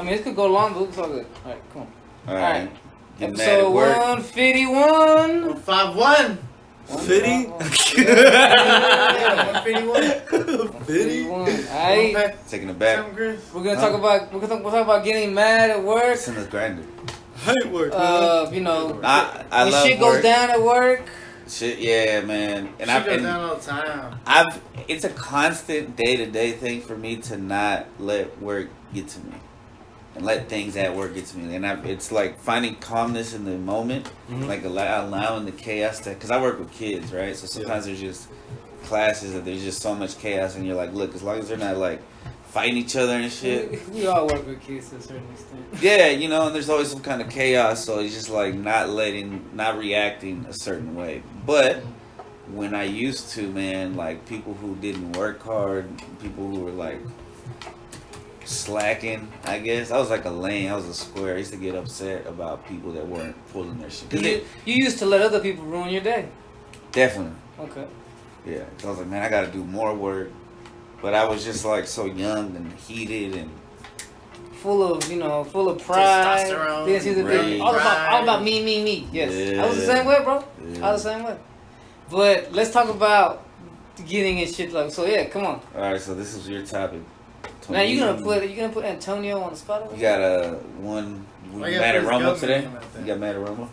mean, it could go long, but it's all good. All right, come on. All right. Episode 151. 151. 50? Yeah, 151. 50? Alright. Taking it back. We're gonna talk about getting mad at work. It's in the grinder. I hate work, You know, I when love shit work. goes down at work. Shit, yeah, man. And Shit goes down all the time. It's a constant day-to-day thing for me to not let work get to me. And let things at work get to me. And it's like finding calmness in the moment. Mm-hmm. Like allowing the chaos to... Because I work with kids, right? So sometimes there's just classes that there's just so much chaos. And you're like, look, as long as they're not like fighting each other and shit. We all work with kids to a certain extent. Yeah, you know, and there's always some kind of chaos. So it's just like not reacting a certain way. But when I used to, man, like people who didn't work hard, people who were like... slacking, I guess. I was like a lame. I was a square. I used to get upset about people that weren't pulling their shit. You used to let other people ruin your day. Definitely. Okay. Yeah. So I was like, man, I got to do more work. But I was just like so young and heated and full of pride. Testosterone. All about me. Yes. Yeah. I was the same way, bro. Yeah. I was the same way. But let's talk about getting in shit like so. Yeah, come on. All right. So this is your topic. Now you gonna put Antonio on the spot? You got one mad at Rumble today? You got mad at Rumble?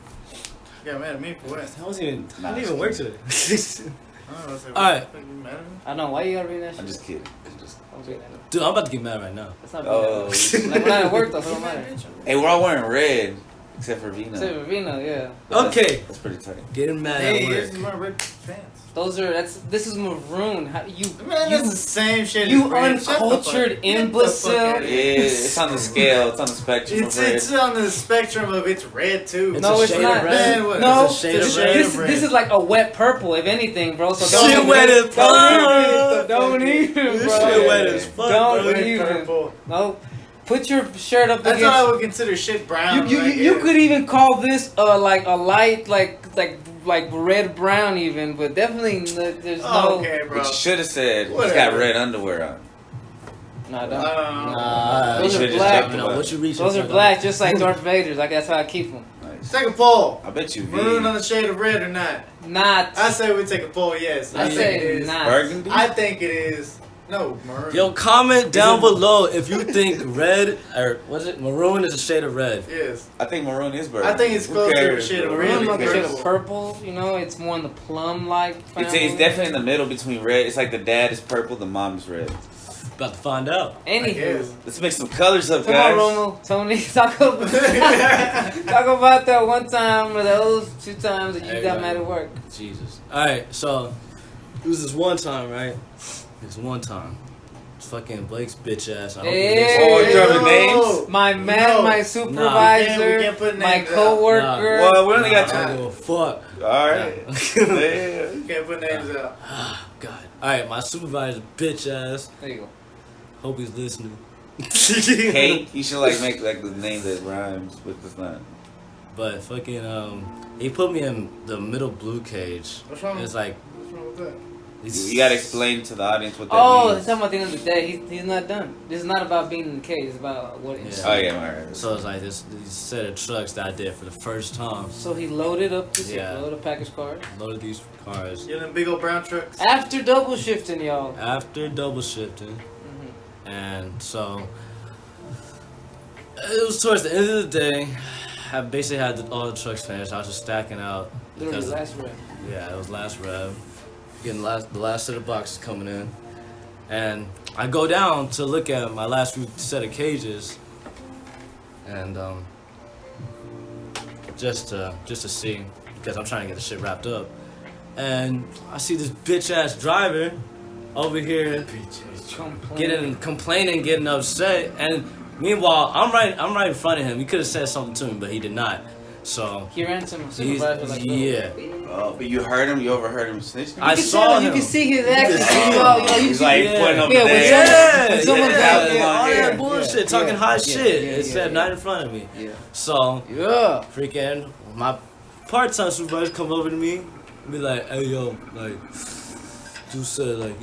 You got mad at me for what? I didn't even work today. Alright. I know why you gotta read that shit. I'm just kidding. Dude, I'm about to get mad right now. That's not like when I at work though, so it don't matter. Hey, we're all wearing red except for Vino. Except for Vino, yeah. Okay. That's pretty tight. Getting mad Hey, at this is work. my red pants. This is maroon. How Man, that's the same shit. You as red. uncultured imbecile. Yeah, it's on the scale. It's on the spectrum of red. It's on the spectrum of it's red too. It's No, a it's shade not. of red. Man, what? No, It's a shade of red. this is like a wet purple, if anything, bro. So Shit wet as fuck. Don't even, bro. This shit wet as fuck, Don't bro. even. Purple. No, put your shirt up That's against. what I would consider shit brown. You could even call this like a light like red brown even, but definitely there's no. Okay, bro. But you should have said he's Whatever. got red underwear on. Nah, don't. Those Those You are should've black. just You know, what you reaching Those for, are though? black, just like Darth Vader's. Like that's how I keep them. Nice. Take a poll. I bet you Maroon on V. the shade of red or not? Not. I say we take a poll. Yes. I think say it is. not. Burgundy? I think it is. No, maroon. Yo, comment down below if you think red or was it maroon is a shade of red. Yes. I think maroon is burgundy. I think it's Who closer to cares, shade of bro? red. Maroon like a shade Purple. of purple, you know, it's more in the plum-like family. It's definitely in the middle between red. It's like the dad is purple, the mom is red. About to find out. Anywho, Yes. Let's make some colors up, come guys. on, Romo, Tony, talk about that one time or those 2 times that you Hey, got man. mad at work. Jesus. Alright, so it was this one time, right? This one time. It's fucking Blake's bitch ass. I hope Hey. you Oh, listen. you dropping names? My man, No. my supervisor, we can't put my names out. coworker. Well, we only got I don't time. give a fuck. Alright. Yeah. Can't put names out. God. Alright, my supervisor bitch ass. There you go. Hope he's listening. Kate, you should like make like the name that rhymes, but it's not. But fucking he put me in the middle blue cage. What's wrong? It's like What's wrong with that? it's, You gotta explain to the audience what that Oh, means. it's talking about the end of the day. He's not done. This is not about being in the cage. It's about what. Yeah. Oh yeah, alright. so it's like this set of trucks that I did for the first time. So he loaded up this Yeah. load of package cars. Loaded these cars You know them big old brown trucks? After double shifting, y'all. after double shifting. Mm-hmm. And so it was towards the end of the day. I basically had all the trucks finished. I was just stacking out Literally last rev. yeah, it was last rev. Getting the last set of boxes coming in, and I go down to look at my last few set of cages, and just to see because I'm trying to get the shit wrapped up, and I see this bitch ass driver over here complaining, getting upset, and meanwhile I'm right in front of him. He could have said something to me, but he did not. So He ran to my supervisor like, yeah. Oh, but you heard him. You overheard him snitching. I saw him. You can see his accent. He's like Yeah. putting up Yeah, a when dance. when someone's yeah, like, all yeah, that bullshit, yeah, talking yeah, high yeah, shit. yeah, It yeah, said yeah. right in front of me. Yeah. So Yeah. freaking my part-time supervisor come over to me and be like, "Hey yo, like, Juice said like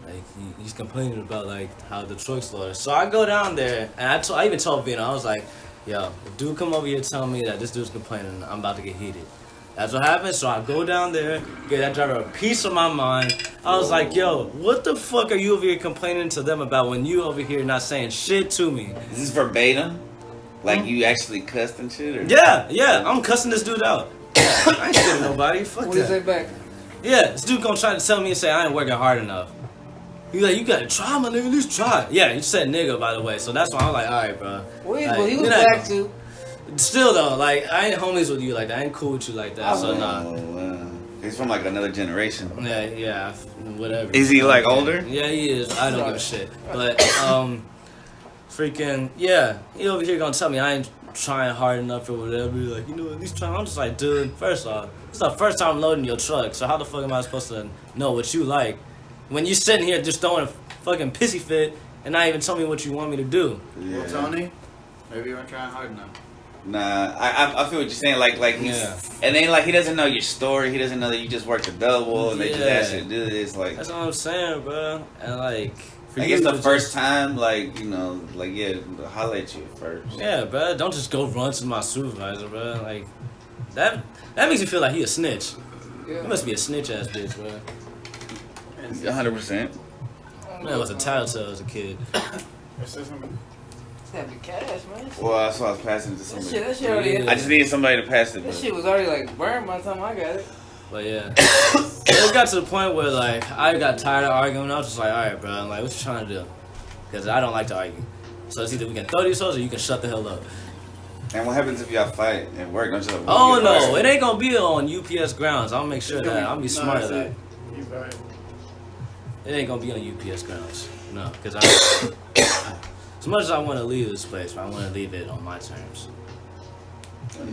Like he's complaining about like how the truck's loaded. So I go down there and I even told Vino, I was like, yo, if dude come over here telling me that this dude's complaining, I'm about to get heated. That's what happened. So I go down there, get that driver a piece of my mind. I was like, yo, what the fuck are you over here complaining to them about when you over here not saying shit to me? Is this verbatim? Like you actually cussed and shit? Or? Yeah, I'm cussing this dude out. Yeah, I ain't shitting nobody. Fuck What do you say that. back? Yeah, this dude gonna try to tell me and say I ain't working hard enough. He's like, you gotta try, my nigga, at least try. Yeah, he said nigga, by the way, so that's why I'm like, alright, bro. Well, he was you're not- black too. Still though, like, I ain't homies with you like that. I ain't cool with you like that, so nah. Oh, wow. He's from like another generation. Yeah, whatever. Is he like older? Yeah, he is. I don't give a shit. But, freaking, yeah, he over here gonna tell me I ain't trying hard enough or whatever. He's like, you know, at least try. I'm just like, dude, first off, it's the first time I'm loading your truck, so how the fuck am I supposed to know what you like? When you sitting here just throwing a fucking pissy fit and not even tell me what you want me to do. Yeah. Well, Tony, maybe you weren't trying hard enough. Nah, I feel what you're saying. Like he's, Yeah. and then like he doesn't know your story. He doesn't know that you just worked a double and they just Yeah. asked you to do this. Like, That's what I'm saying, bro. And like, for I you guess the to first just- time, like you know, like yeah, holler at you first. Yeah, bro. Don't just go run to my supervisor, bro. Like, that makes me feel like he a snitch. Yeah. He must be a snitch ass bitch, bro. 100%. Man, I was a tattletale as a kid. That'd be cash, man. Well, that's why I was passing it to That somebody. shit already. Yeah. I just needed somebody to pass it. That But shit was already like burned by the time I got it. But yeah, it got to the point where like I got tired of arguing. I was just like, all right, bro. I'm like, what you trying to do? Because I don't like to argue. So it's either we can throw these hoes or you can shut the hell up. And what happens if y'all fight at work? Don't you? Oh no, it ain't gonna be on UPS grounds. I'll make sure that I'll be smart No, at that. You right. It ain't gonna be on UPS grounds. No, because I. As much as I want to leave this place, I want to leave it on my terms.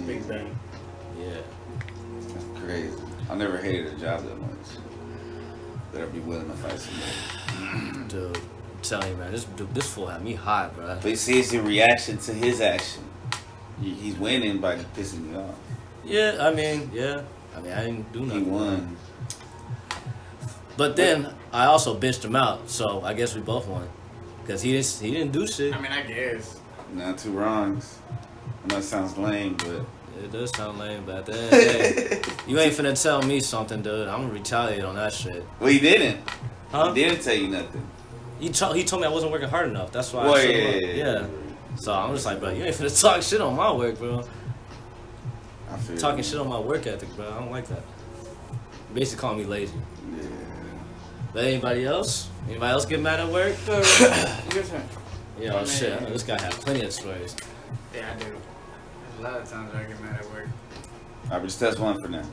Big bang. Yeah. That's crazy. I never hated a job that much. Better be willing to fight somebody. Dude, I'm telling you, man, this fool had me hot, bro. But you see, it's your reaction to his action. He's winning by pissing you off. Yeah, I mean, I didn't do He nothing. won. But then I also bitched him out, so I guess we both won. Cause he didn't do shit. I mean, I guess. Not two wrongs. I know it sounds lame, but It does sound lame, but at the end of the day, you ain't finna tell me something, dude. I'm gonna retaliate on that shit. well, he didn't. Huh? He didn't tell you nothing. He told me I wasn't working hard enough. That's why Well, I shut him up. yeah. Yeah. So I'm just like, bro, you ain't finna talk shit on my work, bro. I feel Talking you. shit on my work ethic, bro. I don't like that. Basically calling me lazy. Yeah. But anybody else? Anybody else get mad at work? Your turn. Yeah, oh shit. I know this guy had plenty of stories. Yeah, I do. There's a lot of times where I get mad at work. All right, just test one for now.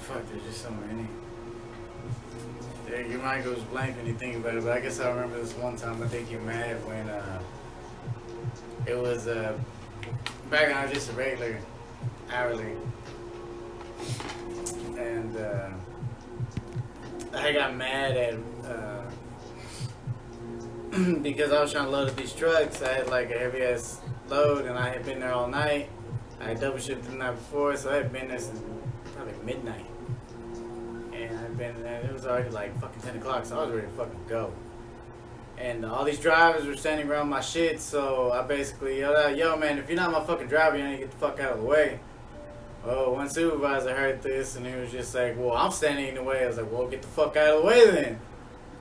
Fuck, there's just so many. Yeah, your mind goes blank when you think about it, but I guess I remember this one time I think you're mad when, it was, back when I was just a regular, hourly. And, I got mad at, because I was trying to load up these trucks. I had like a heavy ass load and I had been there all night. I had double shifted the night before, so I had been there since probably midnight. And I'd been there, it was already like fucking 10 o'clock, so I was ready to fucking go. And all these drivers were standing around my shit, so I basically yelled out, yo man, if you're not my fucking driver, you need to get the fuck out of the way. Oh, one supervisor heard this and he was just like, well, I'm standing in the way. I was like, well, get the fuck out of the way then.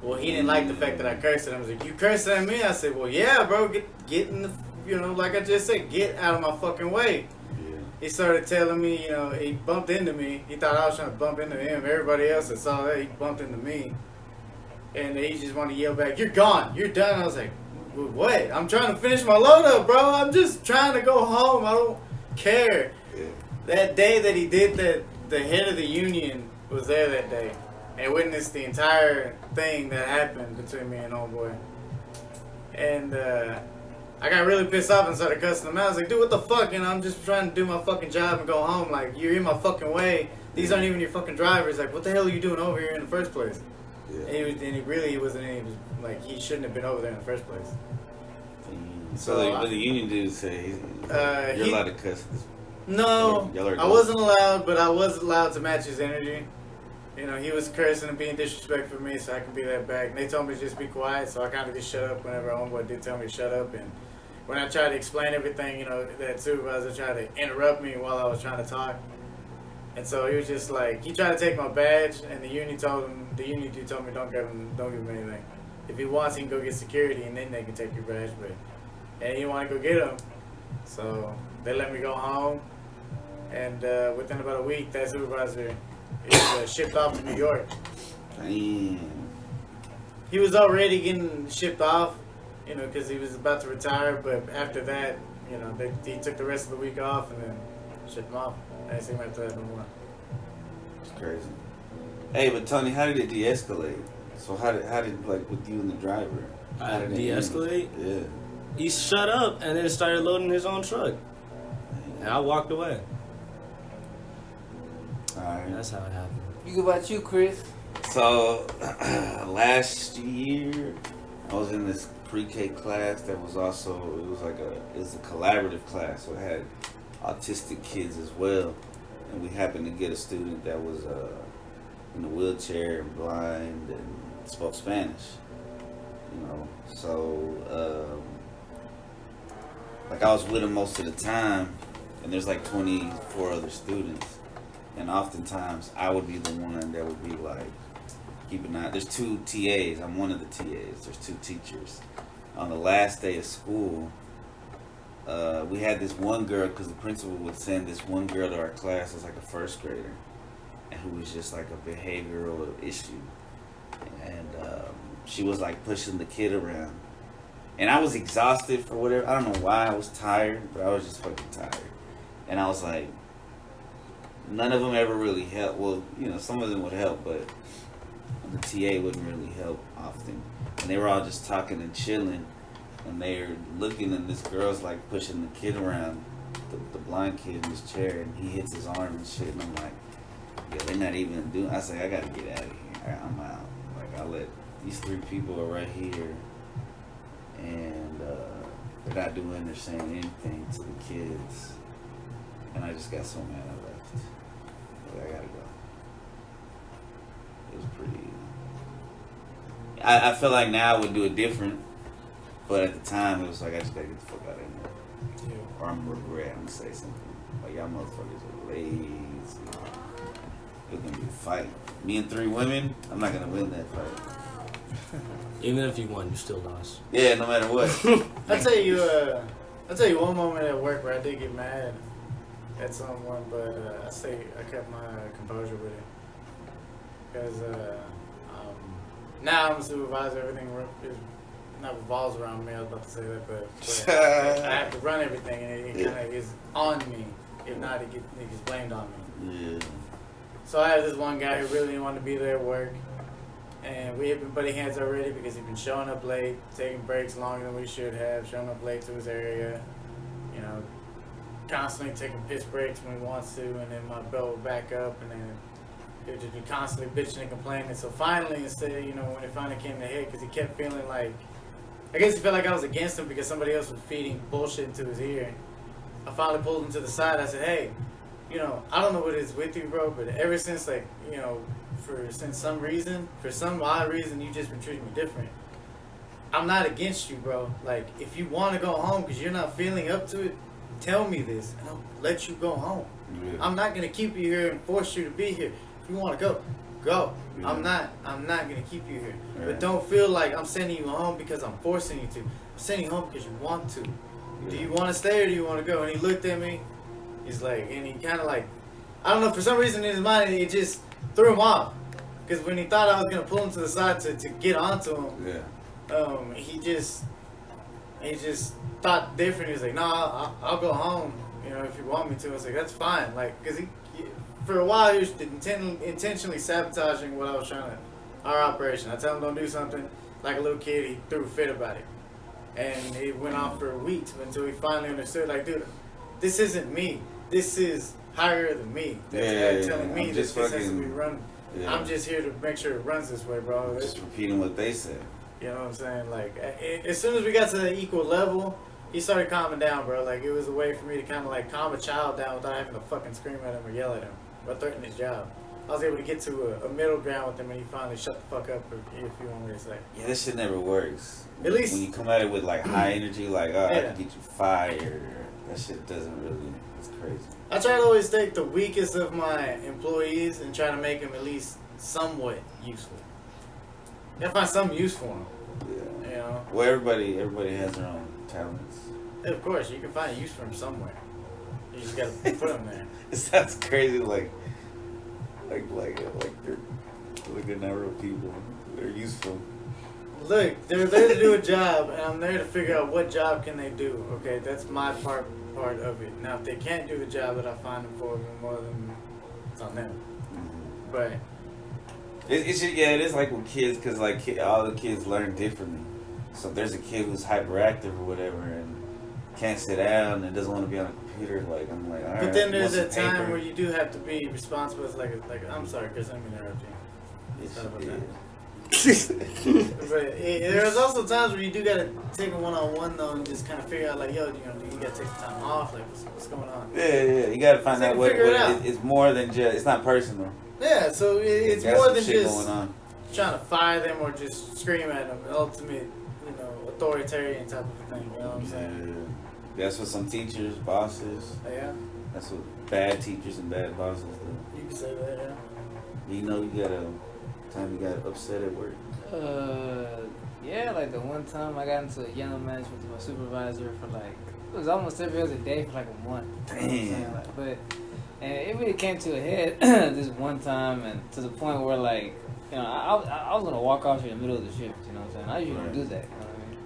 Well, he didn't like the fact that I cursed at him. I was like, you cursed at me? I said, well, yeah, bro, get in the, you know, like I just said, get out of my fucking way. Yeah. He started telling me, you know, he bumped into me. He thought I was trying to bump into him. Everybody else that saw that, he bumped into me. And he just wanted to yell back, you're gone, you're done. I was like, what? I'm trying to finish my load up, bro. I'm just trying to go home. I don't care. Yeah. That day that he did that, the head of the union was there that day and witnessed the entire thing that happened between me and homeboy. And I got really pissed off and started cussing him out. I was like, dude, what the fuck? You know, I'm just trying to do my fucking job and go home. Like, you're in my fucking way. These aren't even your fucking drivers. Like, what the hell are you doing over here in the first place? Yeah. And he wasn't, he was like, he shouldn't have been over there in the first place. So like, what the union dude say? You're he- allowed to cuss. No, Y'all are I wasn't allowed, but I was allowed to match his energy. You know, he was cursing and being disrespectful for me, so I can be that back. And they told me to just be quiet, so I kind of just shut up whenever homeboy did tell me to shut up. And when I tried to explain everything, you know, that supervisor tried to interrupt me while I was trying to talk. And so he was just like, he tried to take my badge, and the union dude told me don't give him anything. If he wants, he can go get security, and then they can take your badge. But and he didn't want to go get him, so they let me go home. And within about a week, that supervisor is shipped off to New York. Damn. He was already getting shipped off, you know, because he was about to retire. But after that, you know, he took the rest of the week off and then shipped him off. I didn't see him after that no more. It's crazy. Hey, but Tony, how did it de-escalate? So how did like with you and the driver? How did it De-escalate? end? Yeah. He shut up and then started loading his own truck. And I walked away. Alright. That's how it happened. You about you, Chris? So last year I was in this pre-K class that was also it was a collaborative class, so it had autistic kids as well, and we happened to get a student that was in a wheelchair and blind and spoke Spanish, you know. So like I was with him most of the time, and there's like 24 other students, and oftentimes I would be the one that would be like, keep an eye. There's 2 TAs. I'm one of the TAs. There's 2 teachers. On the last day of school, we had this one girl, because the principal would send this one girl to our class as like a first grader, and who was just like a behavioral issue, and she was like pushing the kid around, and I was exhausted for whatever. I don't know why. I was tired, but I was just fucking tired, and I was like, none of them ever really helped. Well, you know, some of them would help, but the TA wouldn't really help often. And they were all just talking and chilling, and they're looking, and this girl's like pushing the kid around, the blind kid in his chair, and he hits his arm and shit. And I'm like, yeah, they're not even doing. I say, I gotta get out of here. I'm out. Like, I let these 3 people are right here, and they're not doing or saying anything to the kids. And I just got so mad I left. Like, I gotta go. It was pretty. I feel like now I would do it different, but at the time it was like I just gotta get the fuck out of here. Yeah. Or I'm gonna regret. I'm gonna say something like, y'all motherfuckers are lazy. It's gonna be a fight. Me and 3 women, I'm not gonna win that fight. Even if you won, you still lost. Yeah, no matter what. I'll tell you one moment at work where I did get mad at someone, but I kept my composure with it, because now I'm a supervisor. Everything not revolves around me. I was about to say that, but I have to run everything, and it kind of is on me. If not, it gets blamed on me. Yeah. So I have this one guy who really didn't want to be there at work, and we have been butting heads already because he's been showing up late, taking breaks longer than we should have, showing up late to his area, you know, constantly taking piss breaks when he wants to, and then my belt will back up, and then he'll just be constantly bitching and complaining. So finally, instead, you know, when it finally came to head, because he kept feeling like, I guess he felt like I was against him because somebody else was feeding bullshit into his ear. I finally pulled him to the side. I said, hey, you know, I don't know what it is with you, bro, but ever since, like, you know, for some odd reason, you just been treating me different. I'm not against you, bro. Like, if you want to go home because you're not feeling up to it, tell me this, and I'll let you go home. Yeah. I'm not going to keep you here and force you to be here. If you want to go, go. Yeah. I'm not going to keep you here. Yeah. But don't feel like I'm sending you home because I'm forcing you to. I'm sending you home because you want to. Yeah. Do you want to stay or do you want to go? And he looked at me. He's like, and he kind of like, I don't know, for some reason in his mind, it just threw him off. Because when he thought I was going to pull him to the side to get onto him, Yeah. he just thought different. He was like, no, I'll go home, you know, if you want me to. I was like, that's fine. Like, because he for a while, he was intentionally sabotaging what I was trying to, our operation. I tell him don't do something, like a little kid, he threw a fit about it. And it went on for weeks until he finally understood, like, dude, this isn't me. This is higher than me. That's telling me this has to be run. Yeah. I'm just here to make sure it runs this way, bro. Just repeating what they said. You know what I'm saying? Like, as soon as we got to that equal level, he started calming down, bro. Like, it was a way for me to kind of like calm a child down without having to fucking scream at him or yell at him or threaten his job. I was able to get to a middle ground with him, and he finally shut the fuck up, if you want me to say. Yeah, this shit never works. At least When you come at it with like high energy, like, oh, I Yeah. can get you fired. That shit doesn't really. It's crazy. I try to always take the weakest of my employees and try to make them at least somewhat useful. You gotta find some use for them. Yeah. You know. Well, everybody has their own talents. Of course, you can find use for them somewhere. You just gotta put them there. It sounds crazy, like they're not real people. They're useful. Look, they're there to do a job, and I'm there to figure out what job can they do. Okay, that's my part of it. Now, if they can't do the job that I find them for, then more than it's on them. But It is like with kids, because like all the kids learn differently. So if there's a kid who's hyperactive or whatever and can't sit down and doesn't want to be on a computer, like I'm like, all right. but then there's want that some time paper? where you do have to be responsible. It's like I'm sorry, Chris, I'm interrupting. It's- Sorry about yeah. that. But there's also times where you do gotta take a one-on-one though and just kind of figure out like, yo, you gotta take the time off. Like, what's going on? Yeah. You gotta find So out you what figure it out. it's more than just. It's not personal. Yeah, so it's Got more some than shit just going on. trying to fire them or just scream at them. Ultimate, authoritarian type of thing. You know what I'm saying? Yeah. That's what some teachers, bosses. Yeah, That's what bad teachers and bad bosses do. you can say that. Yeah. You know, you got upset at work. Yeah, like the one time I got into a yellow match with my supervisor for like, it was almost every other day for like a month. You know what I'm saying? Damn. Like, and it really came to a head this one time, and to the point where like, I was gonna walk off in the middle of the shift. You know what I'm saying? I usually don't do that. You know what I mean?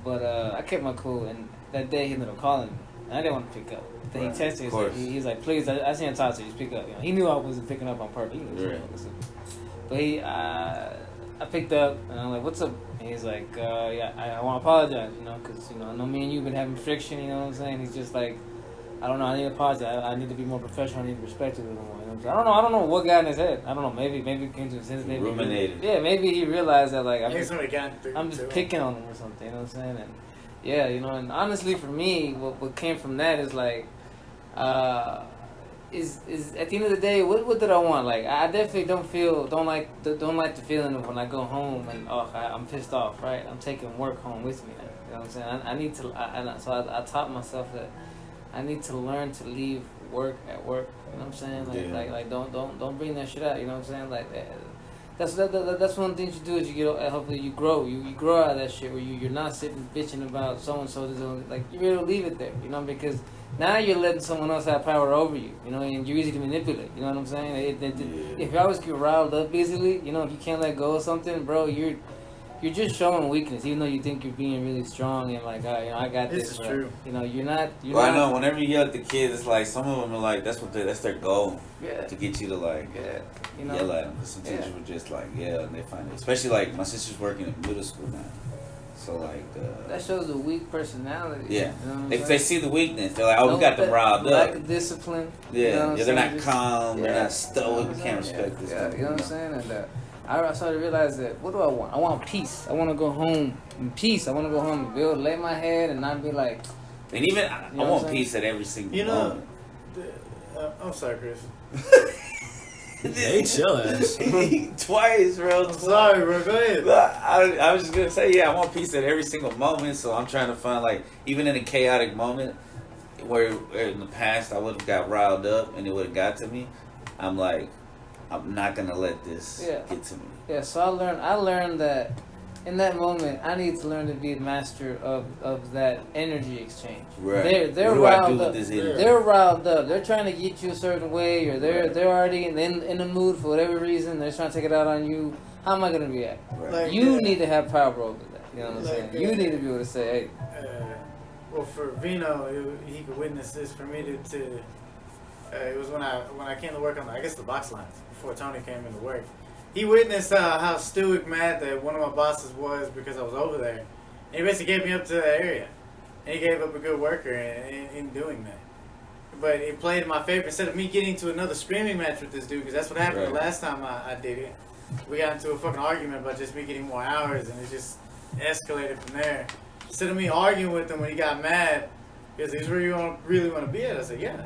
But I kept my cool, and that day he ended up calling me, and I didn't want to pick up. Then Right, he texted me. of course. He's like, "Please, I seen him talk to you. Just pick up." He knew I wasn't picking up on purpose. He knew Right. But I picked up, and I'm like, "What's up?" And he's like, "Yeah, I want to apologize, because I know me and you've been having friction. You know what I'm saying?" He's just like, "I don't know. I need to apologize. I need to be more professional. I need to respect you a little more." You know what I'm saying? I don't know what got in his head. I don't know. Maybe it came to his sense. Maybe Ruminated. Yeah, maybe he realized that like I think somebody got I'm just picking on him or something. You know what I'm saying? And yeah, and honestly, for me, what came from that is like, is at the end of the day, what did I want? Like, I definitely don't like the feeling of when I go home and I'm pissed off, right? I'm taking work home with me now. You know what I'm saying? I need to. So I taught myself that I need to learn to leave work at work. You know what I'm saying? Like don't bring that shit out. You know what I'm saying? Like that's one of the things you do is you get hopefully you grow. You grow out of that shit where you're not sitting bitching about so and so. Like you're able to leave it there. Because now you're letting someone else have power over you. And you're easy to manipulate. You know what I'm saying? If you always get riled up easily, if you can't let go of something, bro, you're just showing weakness, even though you think you're being really strong and like, I got this. This is true. You're not. I know. Whenever you yell at the kids, it's like some of them are like, that's their goal. Yeah. To get you to like yell at them. Because some teachers would just like yell and they find it. Especially like my sister's working in middle school now, so like that shows a weak personality. yeah. You know what I'm If saying? they see the weakness, they're like, oh, we got them riled lack up. of discipline. Yeah, You know what I'm they're saying? not calm. They're not stoic. You We know can't what I'm saying? respect this. Yeah, stuff, you know what I'm saying? And I started to realize that what do I want? I want peace. I want to go home in peace. I want to go home and be able to lay my head and not be like. And even I You know what want I'm peace at every single You know, moment. I'm sorry, Chris. They chill ass. Twice, bro. I'm sorry, bro. Go ahead. I was just gonna say, yeah, I want peace at every single moment. So I'm trying to find, like, even in a chaotic moment where in the past I would have got riled up and it would have got to me, I'm like, I'm not gonna let this get to me. Yeah, so I learned that in that moment I need to learn to be the master of that energy exchange. Right. They're What do I riled do with up. this energy? They're riled up. They're trying to get you a certain way, or they're already in the mood for whatever reason. They're trying to take it out on you. How am I gonna react? Right. Like, You need to have power over that. You know what I'm Like, saying? You need to be able to say, hey. Well, for Vino, he could witness this. For me to it was when I came to work on the box lines before Toney came into work. He witnessed how stoic mad that one of my bosses was because I was over there. And he basically gave me up to that area. And he gave up a good worker in doing that. But it played in my favor. Instead of me getting to another screaming match with this dude, because that's what happened the last time I did it. We got into a fucking argument about just me getting more hours, and it just escalated from there. instead of me arguing with him when he got mad, because he's where you really want to be at. I said, yeah,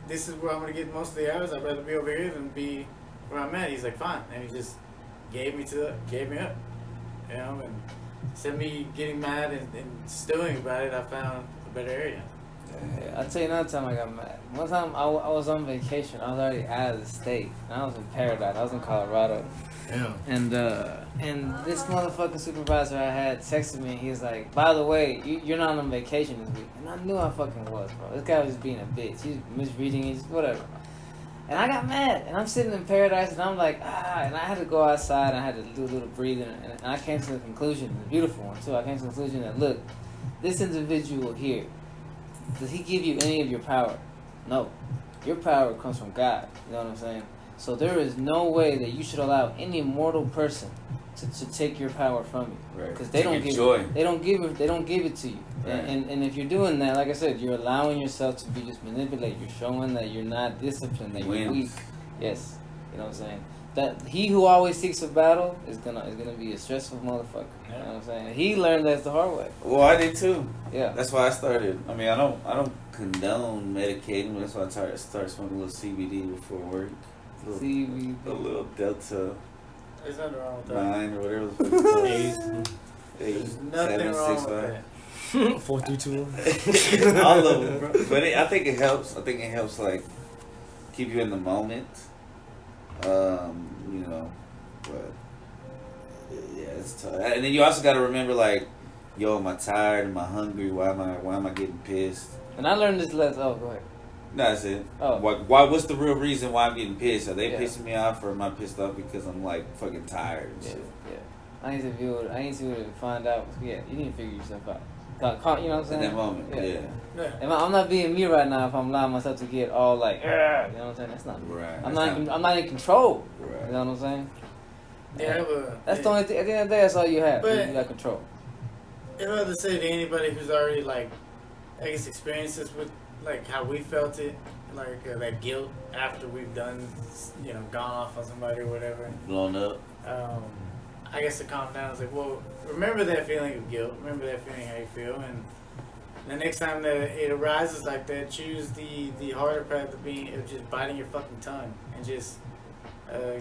this is where I'm going to get most of the hours. I'd rather be over here than be where I'm at. He's like, fine. And he just gave me up. And instead of me getting mad and stewing about it, I found a better area. Yeah, I'll tell you another time I got mad. One time I was on vacation. I was already out of the state. And I was in Paradise. I was in Colorado. Yeah. And this motherfucking supervisor I had texted me. He was like, by the way, you're not on vacation this week. And I knew I fucking was, bro. This guy was just being a bitch. He's misreading it, whatever. And I got mad. And I'm sitting in Paradise and I'm like, and I had to go outside and I had to do a little breathing. And I came to the conclusion, a beautiful one too, I came to the conclusion that, look, this individual here, does he give you any of your power? No. Your power comes from God. You know what I'm saying? So there is no way that you should allow any mortal person to take your power from you. Right. Because they don't give it. They don't give it to you. Right. And if you're doing that, like I said, you're allowing yourself to be just manipulated. You're showing that you're not disciplined, that you're weak. Yes. You know what I'm saying? That he who always seeks a battle is gonna be a stressful motherfucker. You know what I'm saying? He learned that the hard way. Well, I did too. Yeah. That's why I started. I mean, I don't condone medicating. That's why I started smoking a little CBD before work. CBD. A little Delta. There's nothing wrong with that. 9 or whatever. The fuck it's called. There's nothing wrong with that. 4, 3, 2, 1. All of them, bro. But I think it helps. I think it helps, like, keep you in the moment. But yeah, it's tough. And then you also got to remember, like, yo, am I tired? Am I hungry? Why am I getting pissed? And I learned this lesson. Oh, go ahead. No, that's it. Oh. Why? What's the real reason why I'm getting pissed? Are they pissing me off, or am I pissed off because I'm like fucking tired and shit? Yeah. I need to be able to find out. Yeah, you need to figure yourself out. You know what I'm saying? In that moment, yeah. I'm not being me right now if I'm allowing myself to get all like, you know what I'm saying? That's not me. Right. I'm not in control. Right. You know what I'm saying? Yeah, that's the only thing. At the end of the day, that's all you have. But you got control. If I had to say to anybody who's already like, I guess, experiences with like how we felt it, like that guilt after we've done, gone off on somebody or whatever, Blown up. I guess to calm down, it's like, well, remember that feeling of guilt. Remember that feeling how you feel, and the next time that it arises like that, choose the harder path of just biting your fucking tongue and just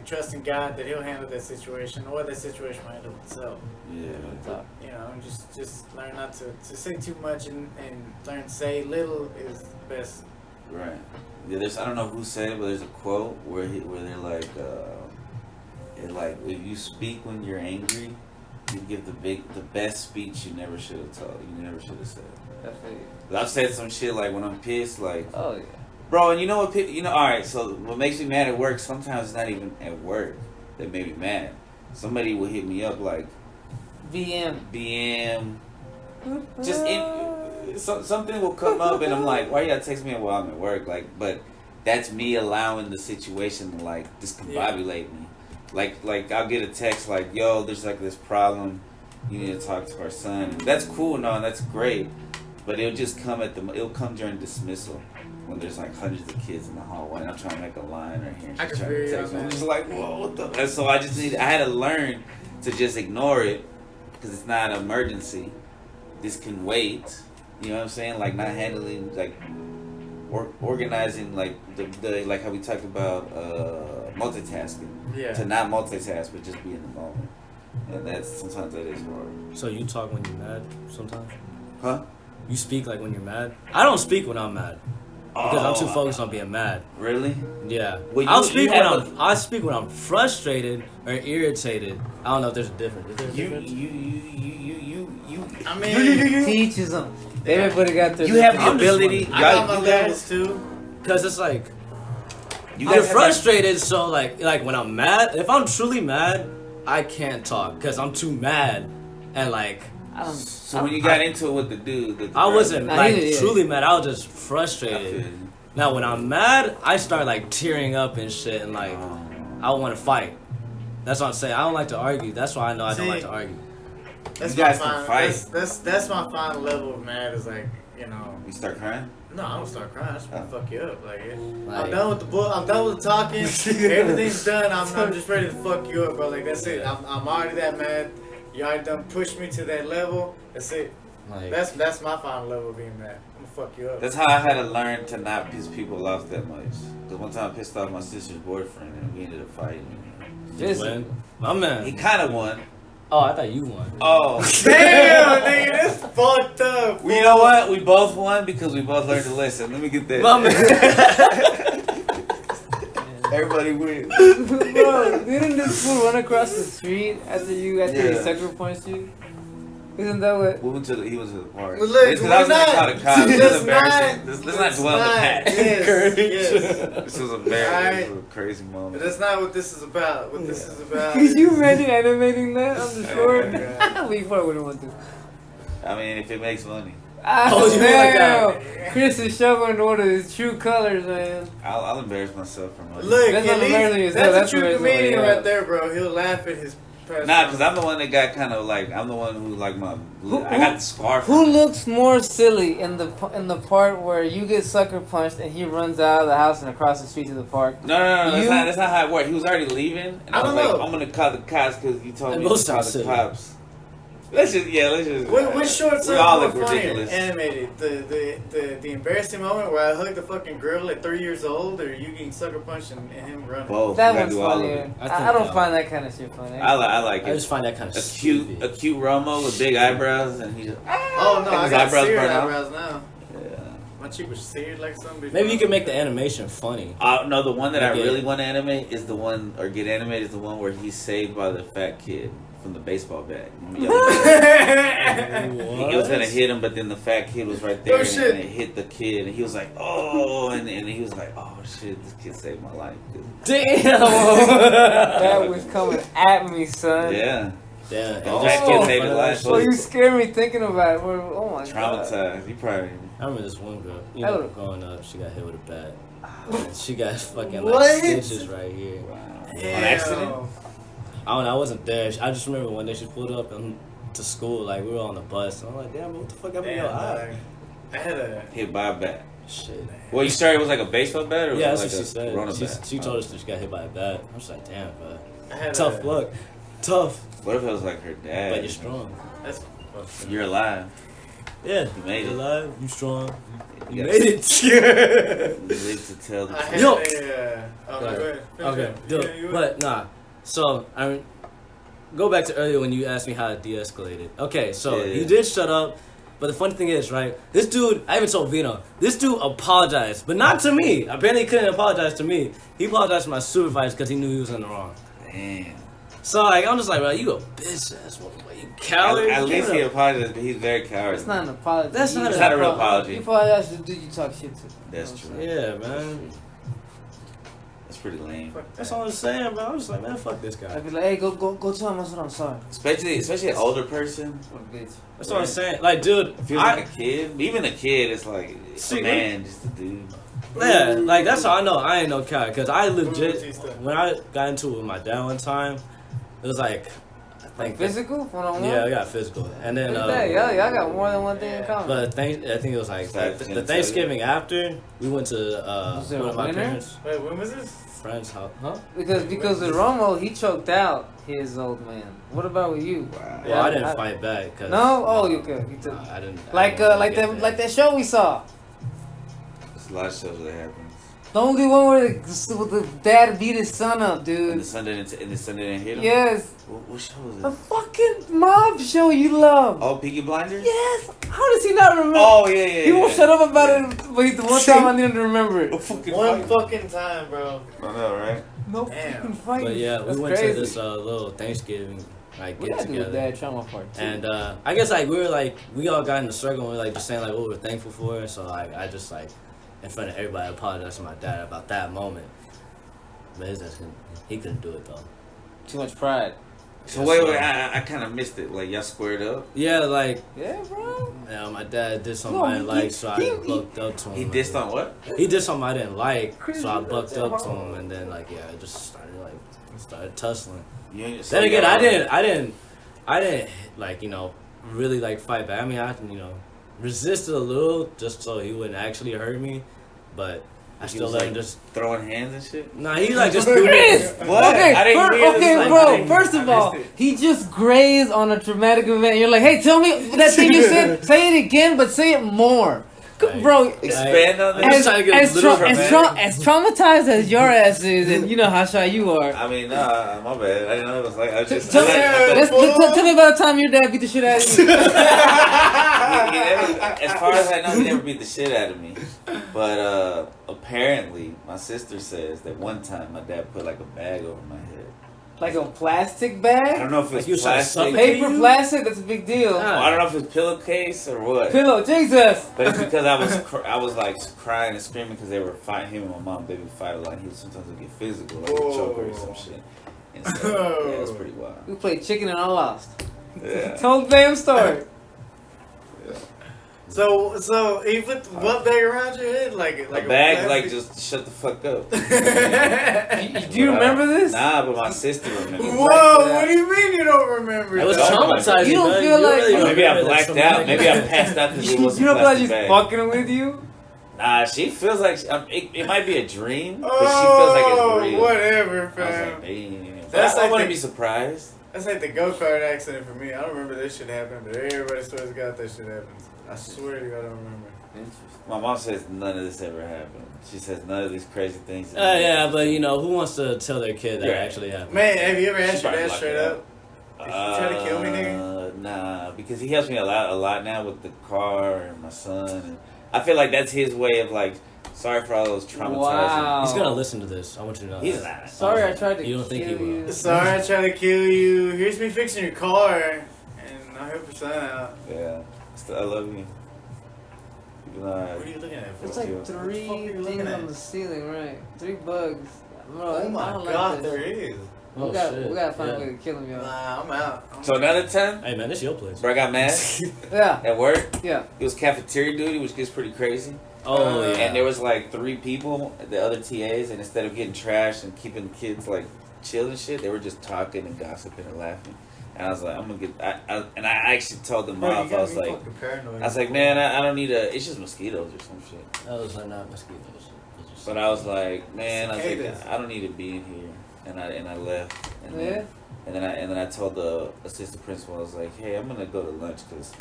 trusting God that He'll handle that situation, or that situation will handle itself. Yeah. And just learn not to say too much and learn to say little is best. Right. Yeah. I don't know who said it, but there's a quote where they're like, if you speak when you're angry, you give the best speech you never should have told. You never should have said. I've said some shit like when I'm pissed, like, oh yeah, bro. And you know what? All right. So what makes me mad at work? Sometimes it's not even at work that made me mad. Somebody will hit me up like, BM. Just something will come up and I'm like, why you gotta text me while I'm at work? Like, but that's me allowing the situation to like discombobulate me. Like I'll get a text like, yo, there's like this problem. You need to talk to our son. And that's cool, no, and that's great. But it'll come during dismissal when there's like hundreds of kids in the hallway and I'm trying to make a line right here. And she's trying to text me. I'm just like, whoa, what the? And so I had to learn to just ignore it because it's not an emergency. This can wait. You know what I'm saying? Like not handling like organizing like the like how we talked about multitasking. Yeah. To not multitask but just be in the moment. And sometimes that is hard. So you talk when you're mad sometimes? Huh? You speak like when you're mad? I don't speak when I'm mad. Because I'm too focused on being mad. Really? Yeah. Well, I speak when I'm frustrated or irritated. I don't know if there's a difference. Is there a difference? I mean, teaches them. Everybody got their. You have the ability. I got my levels too. Because it's like you're frustrated. So like when I'm mad, if I'm truly mad, I can't talk because I'm too mad, and like. So when you got into it with the dude, I wasn't truly mad. I was just frustrated. Now when I'm mad, I start like tearing up and shit, and like I want to fight. That's what I'm saying. I don't like to argue. That's why I know I don't like to argue. That's you guys can fight. That's my final level of mad. Is like You start crying? No, I don't start crying. I just want to fuck you up. I'm done with the book. I'm done with the talking. Everything's done. I'm just ready to fuck you up, bro. Like that's it. I'm already that mad. You already done pushed me to that level. That's it. Like, That's my final level of being mad. I'm gonna fuck you up. That's how I had to learn to not piss people off that much. Because one time I pissed off my sister's boyfriend and we ended up fighting. just win. My He man. kind of won. Oh, I thought you won. Oh. Damn, nigga, that's fucked up. Well, you know what? We both won because we both learned to listen. Let me get that. My man. Everybody wins. Bro, didn't this fool run across the street after he Yeah. sucker punched you? Isn't that what? We went to he was at the park. Well, look, It's 'cause I was gonna call the cops. This let's is embarrassing. not- Let's not dwell on the past. Yes, yes. This was embarrassing. This was a crazy But moment. that's not what this is about. What this is about. Could you imagine animating that on the shore? God. We probably wouldn't want to. I mean, if it makes money, Oh, you like damn. Chris is showing one of his true colors, man. I'll embarrass myself for money. Look, That's at not embarrassing least, yourself, that's that's a true embarrassing comedian yourself. right there, bro. He'll laugh at his past. Nah, because I'm the one that got kind of like, I'm the one who like I got the scar from Who it. looks more silly in the part where you get sucker punched and he runs out of the house and across the street to the park? No, You- that's not how it worked. He was already leaving, and I I was don't like, know. I'm gonna call the cops because you told They me both to call sound the silly. cops. Let's just. Which shorts we are all more look funny ridiculous. animated? The embarrassing moment where I hugged the fucking girl at 3 years old, or you getting sucker punched and him running? Both. That You gotta one's do all of funnier. it. I think I don't that find that kind of shit funny. I like I it. just find that kind of A stupid. cute Romo with big eyebrows, and he just. Oh no, And I his got eyebrows seared burn out? eyebrows now. Yeah. My cheek was seared like something. Maybe you can make the animation funny. No, the one that I Okay. really want to animate is the one, or get animated, is the one where he's saved by the fat kid from the baseball bat. He was gonna hit him, but then the fat kid was right there, Oh, shit. and it hit the kid, and he was like, "Oh!" and he was like, "Oh shit, this kid saved my life." Damn. That was coming at me, son. Yeah, Damn. the Oh. fat kid saved his life. Oh, you scared me thinking about it. Oh my god. Traumatized. You probably. I remember this one girl, you Oh. know, growing up, she got hit with a bat. And she got fucking What? like stitches right here. Wow. Damn. On accident? I don't know, I wasn't there. I just remember one day she pulled up to school, like we were on the bus, and I'm like, damn, what the fuck happened to Damn, your eye? dog. I had a. Hit by a bat. Shit. Well, you started was like a baseball bat, or was Yeah, it that's like what she said. Rona bat? She told us that she got hit by a bat. I was like, damn, bro. I had Tough a, luck. Tough. What if it was like her dad? But you're strong. That's fucked up. You're alive. Yeah. You made it. You're alive. You strong. You Yeah. made it. You live to tell the I had truth. Yo. a. Oh, no, go ahead. Finish Okay, it. dope. Yeah, you- But nah. So go back to earlier when you asked me how it de-escalated. Okay, so Yeah. you did shut up. But the funny thing is, right? This dude, I even told Vino, this dude apologized, but not to me. Apparently, he couldn't apologize to me. He apologized to my supervisor because he knew he was in the wrong. Damn. So like, I'm just like, bro, you a bitch ass motherfucker, you coward. At least Give he it up. apologized, but he's very cowardly. That's not an apology. That's not It's not a real apology. You apologize to the dude you talk shit to. That's You know true. what I'm saying? Yeah, man. That's pretty lame. Fuck That's that. all I'm saying, bro. I'm just like, man, fuck this guy. I'd be like, hey, go tell him I said I'm sorry. Especially an older person. What a bitch. That's what I'm saying. Like, dude, If he was like a kid, even a kid, it's like it's See, a man, just a dude. yeah, like that's how I know I ain't no coward. Because I What legit, was he stuff? when I got into it with my dad one time, it was like, I Like think, physical? One-on-one? yeah, I got physical. And then, Look at that. Y'all got more than one thing in common. but I think it was like Sorry, the Thanksgiving after, we went to Was there one a of my winner? parents' Wait, when was this? friends' house. Huh? Because with Romo, he choked out his old man. What about with you? Wow. Well, I didn't fight back. Cause, No? Oh, you could. You took. I didn't. I Like didn't like get that show we saw. There's a lot of shows that happens. The only one where the dad beat his son up, And dude. the son didn't hit him. Yes. What show was The it? fucking mob show you love. Oh, Peaky Blinders. Yes. How does he not remember? Oh yeah. He won't shut up about it, but the one time I need him to remember it. Fucking One fight. fucking time, bro. I know, right? No Damn. fucking fight. But yeah, That's we went crazy. to this little Thanksgiving like We get gotta do a together. dad trauma part too. And I guess like we all got in a circle and we were like just saying like what we were thankful for. So like I just like in front of everybody apologized to my dad about that moment. But his ass he couldn't do it though. Too much pride. So wait, I kind of missed it. Like y'all squared up. Yeah, like Yeah, bro. my dad did something No, I didn't he- like, so I he- bucked up to him. He dissed on what? He did something I didn't like, Chris, so I you bucked got up that to hard. him, and then like I just started tussling. You ain't- so Then again, y'all- I didn't like really like fight back. I mean, I resisted a little just so he wouldn't actually hurt me, but I He still was let like him just. throwing hands and shit. Nah, he like just. Chris! What? Okay, I didn't hear this, okay, like, I bro. didn't- First of I all, missed it. he just grazed on a traumatic event. You're like, hey, tell me that thing you said. Say it again, but say it more, Right. bro. Expand on I'm this. just trying to get a little dramatic. As traumatized as your ass is, and you know how shy you are. I mean, nah, my bad. I didn't know it was like I was just. Tell, I tell me about the time your dad beat the shit out of you. as far as I know, he never beat the shit out of me. But apparently, my sister says that one time my dad put like a bag over my head. Like a plastic I bag, don't know if Like you it's was trying to plastic. suffocate? paper plastic. That's a big deal. Ah. I don't know if it's pillowcase or what. Pillow, Jesus. But it's because I was like crying and screaming because they were fighting. Him and my mom, they would fight a lot. He would sometimes get physical, like a choker or some shit. And so, yeah, it was pretty wild. We played chicken and I lost. Yeah. Told the damn story. So he put what bag around your head? Like A bag, like, plastic- just shut the fuck up. Do you remember this? Nah, but my sister remembers. Whoa! What do you mean you don't remember? It was that? traumatizing. You don't man. feel like- really don't Maybe I remember that blacked out. traumatic Maybe I event. passed out because it You wasn't don't feel like plastic she's bag. fucking with you? Nah, she feels like it might be a dream, but she feels like it's real. Whatever, I was fam. like, dang. But That's I like wouldn't the- be surprised. That's like the go-kart accident for me. I don't remember this shit happened, but everybody swears to God that shit happens. I swear to God I don't remember. My mom says none of this ever happened. She says none of these crazy things. Yeah, but you know, who wants to tell their kid that Yeah. actually happened? Man, have you ever She asked your probably dad blocked straight it up? If you try to kill me, nigga? Nah, because he helps me a lot now with the car and my son. And I feel like that's his way of like, sorry for all those traumatizing. Wow. He's gonna listen to this. I want you to know. He's that. not. Sorry, I tried to You don't think kill he will? you. Sorry, I tried to kill you. Here's me fixing your car, and I help your son out. Yeah, I love you. Even though What are you looking at? It's For? like What the fuck are three you looking things at? on the ceiling, right? 3 bugs. Bro, Oh I my don't God, like this. there is. Oh, we got, shit. we gotta find Yeah. a way to kill him, y'all. Nah, I'm out. So another time, Hey man, this your place. bro, I got mad Yeah, at work. yeah. It was cafeteria duty, which gets pretty crazy. Oh yeah. And there was like 3 people, the other TAs, and instead of getting trashed and keeping the kids like chill and shit, they were just talking and gossiping and laughing. And I was like, I'm gonna get. And I actually told them Bro, you off. I gotta was be like, fucking paranoid. I was like, man, I don't need a. It's just mosquitoes or some shit. Those are not mosquitoes. Those are But I was like, man, I was like, Cicadas. I don't need to be in here. And I left. And Yeah? then I told the assistant principal, I was like, hey, I'm gonna go to lunch because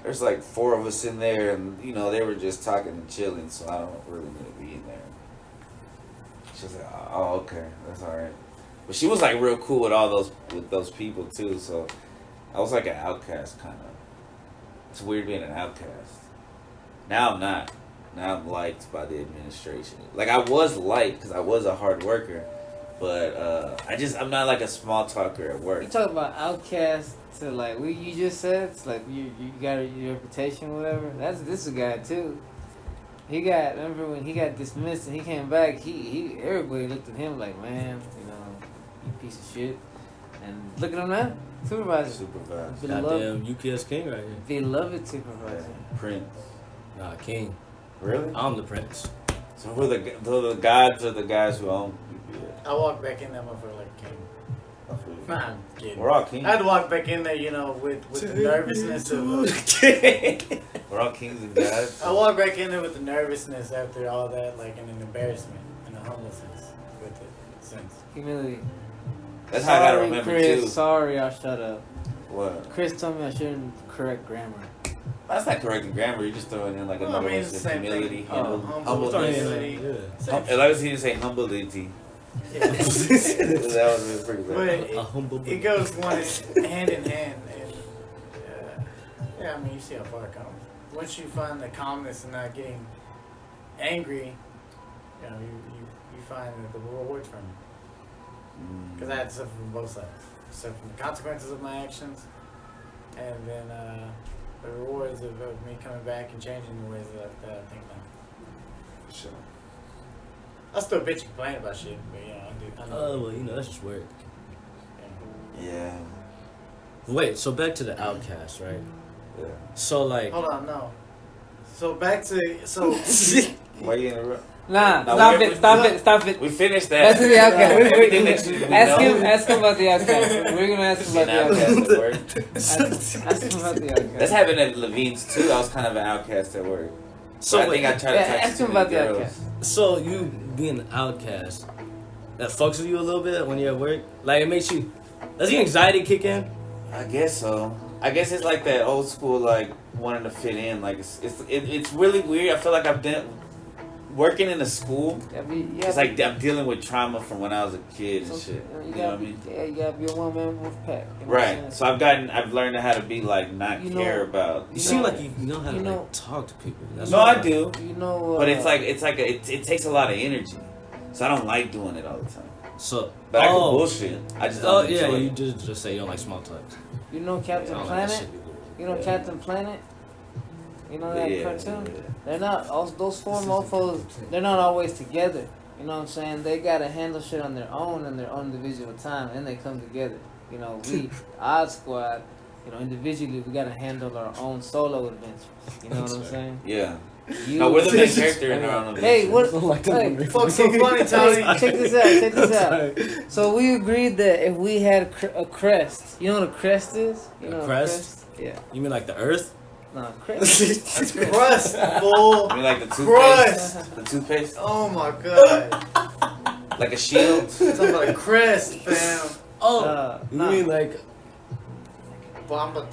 there's like 4 of us in there, and you know they were just talking and chilling, so I don't really need to be in there. She was like, oh, okay, that's all right. But she was like real cool with those people too, so I was like an outcast kind of. It's weird being an outcast. Now I'm not. Now I'm liked by the administration. Like I was liked because I was a hard worker, but I'm not like a small talker at work. You talk about outcast to like what you just said. It's like you got your reputation, whatever. This is a guy too. Remember when he got dismissed and he came back? He everybody looked at him like, man, you know, you piece of shit. And look at him now, supervisor, Supervised. beloved, goddamn UPS king right here. beloved supervisor. Prince. Nah, king. Really? I'm the prince. So who are the gods or the guys who own UPS? I walked back in that motherfucker like a king. Nah, I'm kidding. We're all kings. I had to walk back in there, you know, with the nervousness of. We're all kings and gods. I walked back in there with the nervousness after all that, like, and an embarrassment and a humblessness with it. Since. Humility. That's how I gotta Sorry, remember Chris, too. Sorry, I'll shut up. What? Chris told me I shouldn't correct grammar. That's not correcting grammar. You're just throwing in like Well, another I mean, word it's the to same thing. humility, Oh, humble, humbleness. humility. Yeah. Same As long as he didn't say humility. shit. That was pretty But bad. it, A humble. it goes hand in hand, and yeah, I mean, you see how far it comes. Once you find the calmness and not getting angry, you know, you find the rewards from it. Because I had to suffer from both sides. Suffer from the consequences of my actions, and then the rewards of me coming back and changing the ways that I think now. Sure. I still bitch and complain about shit, but you know, I know. Oh well, you know that's just weird. Yeah. Wait, so back to the outcast, right? Yeah. So like, Hold on, no. So back to so. Why you interrupt? Nah, No, stop it. We finished That's that. the outcast. Everything that you Ask him about the outcast. We're gonna ask him about the outcast. at work. Ask him about the outcast. That's happened at Levine's too. I was kind of an outcast at work. So I think I try to touch ask too him many about the girls. outcast. So you being an outcast, that fucks with you a little bit when you're at work? Like it makes you, does your anxiety kick in? I guess so. I guess it's like that old school, like wanting to fit in. Like it's really weird. I feel like I've done working in a school. It's like I'm dealing with trauma from when I was a kid and shit. You know what I mean? Yeah, you gotta be a one-man wolf pack. You know Right. So I've learned how to be like not care about. You seem like you know how to like talk to people. That's No, what I do. You know, But it takes a lot of energy. So I don't like doing it all the time. So, But I can bullshit. I just don't enjoy you it. just say you don't like small talk. You know Captain I don't like that Planet? shit. You know Captain Planet? You know that Yeah, cartoon? yeah. They're not, those four mofos, they're not always together. You know what I'm saying? They gotta handle shit on their own in their own individual time, and they come together. You know, we, Odd Squad, you know, individually, we gotta handle our own solo adventures. You know what I'm saying? Yeah. You, No, we're the main character in our own Hey, adventure. what? Hey, Fuck so funny, Tony. check this out. Check this out. So we agreed that if we had a crest, you know what a crest is? You know A what crest? Yeah. You mean like the Earth? No, crest. That's crust, fool. I mean, like the Crust. toothpaste. The toothpaste. Oh my god. Like a shield. Talking about a crest, fam. Uh, You nah. mean like Bomba.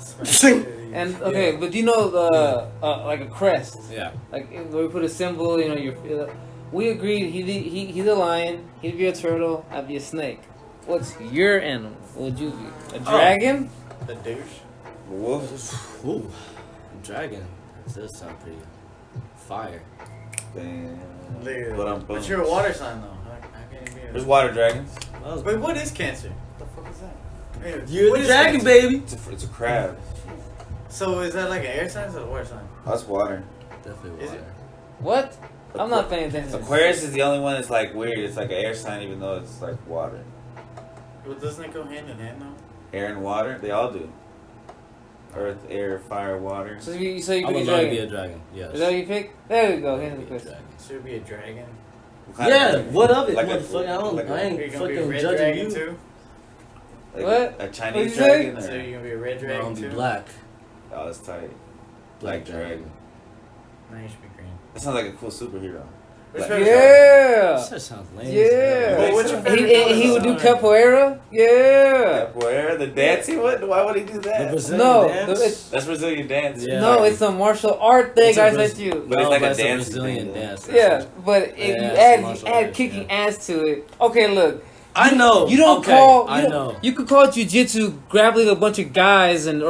And okay, but you know like a crest, yeah? like where we put a symbol. You know, we agreed he's a lion. He'd be a turtle. I'd be a snake. What's your animal? What would you be? A dragon? The douche. Wolf. Ooh, dragon. That does sound pretty fire. Damn. Look, but you're a water sign though. How can you be There's water dragons. Wait, what is Cancer? What the fuck is that? Anyway, You're what the is dragon, Cancer? baby. It's a crab. So is that like an air sign or a water sign? That's water. Definitely Is water. What? I'm not paying attention. Aquarius is the only one that's like weird. It's like an air sign, even though it's like water. Well, doesn't it go hand in hand though? Air and water, they all do. Earth, air, fire, water. So you I pick a would love to dragon. be a dragon. Yes. Is that what you pick? There we go. I Here's would the be a question. dragon. Should it be a dragon? What kind Yeah, of what of it, Like a- motherfucker? I like a- ain't Are you gonna be a fucking red judging dragon you. too? Like What? A What'd Chinese you say? dragon? So Or? you're gonna be a red I'm dragon gonna be too? black. Oh, it's tight. Black Black dragon. No, you should be green. That sounds like a cool superhero. Which Black- favorite Yeah. That sounds lame. Yeah. Well, what's your favorite He would do color? capoeira. Yeah. Where the dancing? What? Why would he do The that? Brazilian No, dance? it's, That's Brazilian dance. Yeah. no, it's a martial art thing. It's a I Braz- said you. But it's like a dancing Brazilian thing, though. dance. Yeah, but if Yeah, you it's add martial add arts, kicking yeah. ass to it, okay, look. I know. You don't okay, call. I know. You could call it jujitsu, grappling a bunch of guys and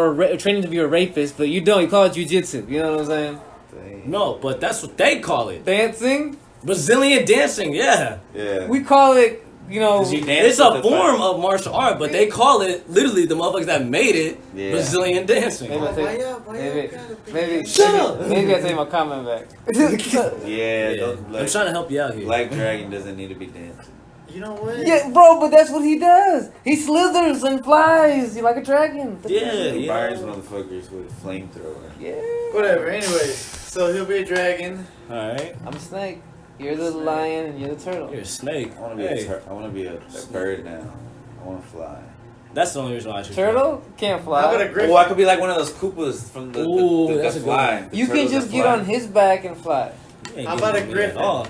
training to be a rapist, but you don't. You call it jujitsu. You know what I'm saying? Dang. No, but that's what they call it. Dancing. Brazilian dancing, yeah. Yeah. We call it. You know. 'Cause you dance It's a with the form fire. of martial art, but they call it literally the motherfuckers that made it Yeah. Brazilian dancing. Maybe I Why take- y'all maybe gotta be- maybe Shut up. maybe I take my comment back. Yeah. Yeah. Don't, I'm like, trying to help you out here. Black dragon doesn't need to be dancing. You know what? Yeah, bro, but that's what he does. He slithers and flies like a dragon. Yeah, He yeah. burns motherfuckers with a flamethrower. Yeah. Whatever. Anyways, so he'll be a dragon. Alright. I'm a snake. You're the lion and you're the turtle. You're a snake. I want to be Hey, I want to be a bird now. I want to fly. that's the only reason why I should. Turtle can't How about a fly. griffin? Oh, I could be like one of those Koopas from the Ooh, that's a good fly. one. The You can turtles just that get fly. on his back and fly. You ain't How getting about a me at griffin? all.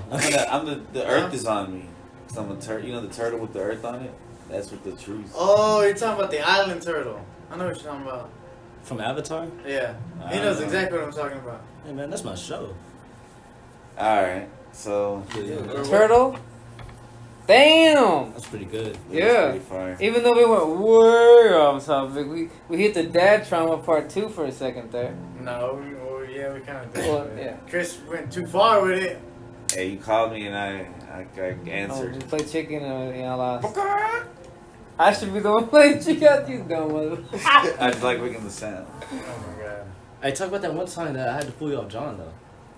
The earth is on me. Cause I'm a turtle. You know the turtle with the earth on it? That's what the truth. Oh, you're talking about the island turtle. I know what you're talking about. From Avatar? Yeah. He knows exactly what I'm talking about. Hey man, that's my show. Alright, so. Turtle? Damn! That's pretty good. Yeah. Pretty fire. Even though we went way off topic, we hit the dad trauma part 2 for a second there. No, yeah, we kind of did. Well, but yeah. Chris went too far with it. Hey, you called me and I Oh, answered. we played chicken and I lost. I should be the one playing chicken. You dumb mother. I just like making the sound. Oh my god. Hey, talk about that one time that I had to pull you off John though.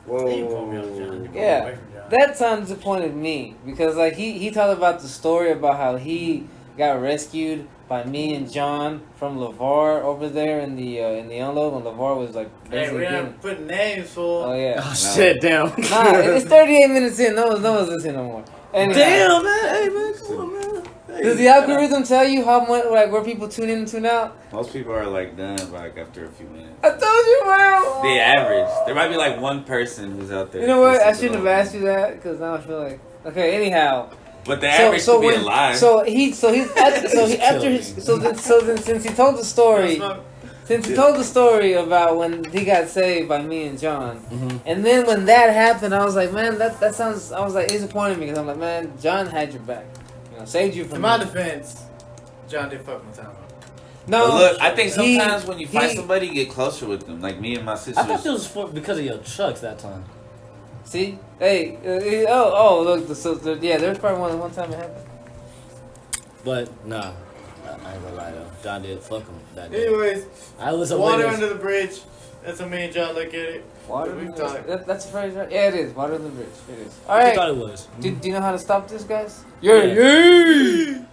Whoa. You pulled me off, John. You pulled me Yeah. away from John. That time disappointed me because like he talked about the story about how he got rescued by me and John from LeVar over there in the unload when LeVar was like Hey, basically we're getting. not putting names, fool. Oh yeah. Oh shit, damn. Nah, it's 38 minutes in. No one's listening no more. Anyway, Damn man, hey man, come on man. Hey Does the algorithm tell you how much, like, where people tune in and tune out? Most people are like done like after a few minutes. I told you, man. The average. There might be like one person who's out there. You know what? I listens to shouldn't have the whole asked you that because now I feel like. Okay. Anyhow. thing. But the average could be a lie. So he's after his, so then since he told the story. Since he told the story about when he got saved by me and John, and then when that happened, I was like, man, that sounds. I was like disappointed me because I'm like, man, John had your back, saved you from. In my defense, John did fuck my time up. No, but look, I think sometimes when you find somebody, you get closer with them. Like me and my sister. I thought this was because of your trucks that time. See, hey, look, there's probably one time it happened. But nah, I ain't gonna lie though. John did fuck him that day. Anyways, I was a water witness. under the bridge. That's how me and John look at it. Water. We've talked. That's a phrase, right? Yeah, it is. Water in the bridge. It is. All What you right. thought it was? Do you know how to stop this, guys? Yeah.